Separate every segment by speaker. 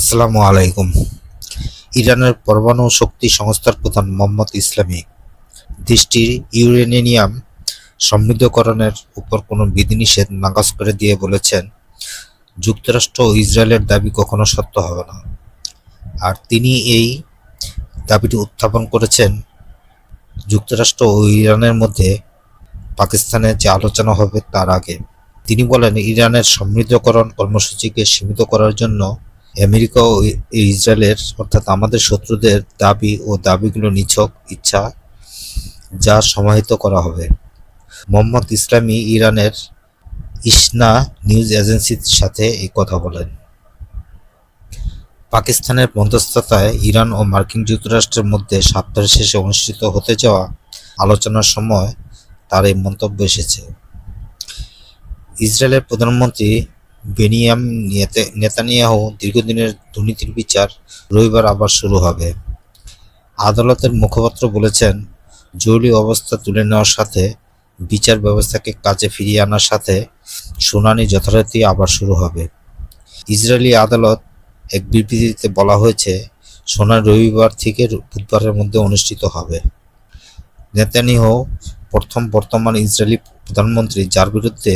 Speaker 1: আসসালামু আলাইকুম। ইরানের পরমাণু শক্তি সংস্থার প্রধান মোহাম্মদ ইসলামী দেশটির ইউরেনিয়াম সমৃদ্ধকরণের উপর কোনো বিধিনিষেধ নাকচ করে দিয়ে বলেছেন, যুক্তরাষ্ট্র ও ইসরায়েলের দাবি কখনো সত্য হবে না। আর তিনি এই দাবিটি উত্থাপন করেছেন যুক্তরাষ্ট্র ও ইরানের মধ্যে পাকিস্তানে যে আলোচনা হবে তার আগে। তিনি বলেন, ইরানের সমৃদ্ধকরণ কর্মসূচিকে সীমিত করার জন্য আমেরিকা ও ইসরায়েলের অর্থাৎ আমাদের শত্রুদের দাবি ও দাবিগুলো নিছক ইচ্ছা যা সমাহিত করা হবে। মোহাম্মদ ইসলামী ইরানের ইসনা নিউজ এজেন্সির সাথে এই কথা বলেন। পাকিস্তানের মধ্যস্থতায় ইরান ও মার্কিন যুক্তরাষ্ট্রের মধ্যে সপ্তাহের শেষে অনুষ্ঠিত হতে যাওয়া আলোচনার সময় তার এই মন্তব্য এসেছে। ইসরায়েলের প্রধানমন্ত্রী বেনিয়ামিন নেতানিয়াহু দীর্ঘদিনের দুর্নীতির বিচার রবিবার আবার শুরু হবে। আদালতের মুখপাত্র বলেছেন, জরুরি অবস্থা তুলে নেওয়ার সাথে বিচার ব্যবস্থাকে কাজে ফিরিয়ে আনার সাথে শুনানি যথারীতি আবার শুরু হবে। ইসরায়েলি আদালত এক বিবৃতিতে বলা হয়েছে, শুনানি রবিবার থেকে বুধবারের মধ্যে অনুষ্ঠিত হবে। নেতানিয়াহু প্রথম বর্তমান ইসরায়েলি প্রধানমন্ত্রী যার বিরুদ্ধে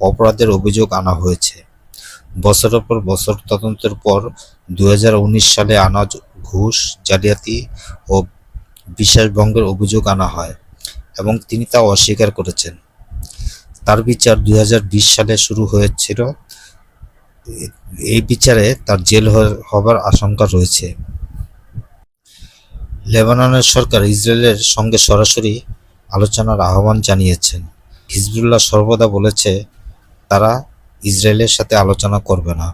Speaker 1: অপরাধের অভিযোগ আনা হয়েছে। বছরের পর বছর তদন্তের পর 2019 সালে আনা ঘুষ, জালিয়াতি ও বিশ্বাসভঙ্গের অভিযোগ আনা হয় এবং তিনি তা অস্বীকার করেছেন। তার বিচার 2020 সালে শুরু হয়েছিল। এই বিচারে তার জেল হবার আশঙ্কা রয়েছে। লেবাননের সরকার ইসরায়েলের সঙ্গে সরাসরি আলোচনার আহ্বান জানিয়েছেন। হিজবুল্লাহ সর্বদা বলেছে তারা ইসরায়েলের সাথে আলোচনা করবে না,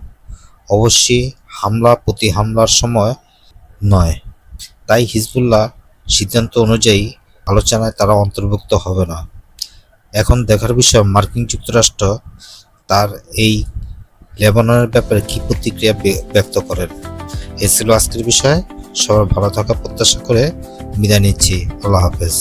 Speaker 1: অবশ্যই হামলা প্রতি হামলার সময় নয়। তাই হিজবুল্লাহ সিদ্ধান্ত অনুযায়ী আলোচনায় তারা অন্তর্ভুক্ত হবে না। এখন দেখার বিষয় মার্কিন যুক্তরাষ্ট্র তার এই লেবাননের ব্যাপারে কী প্রতিক্রিয়া ব্যক্ত করেন। এ ছিল আজকের বিষয়। সবার ভালো থাকা প্রত্যাশা করে বিদায় নিচ্ছি। আল্লাহ হাফেজ।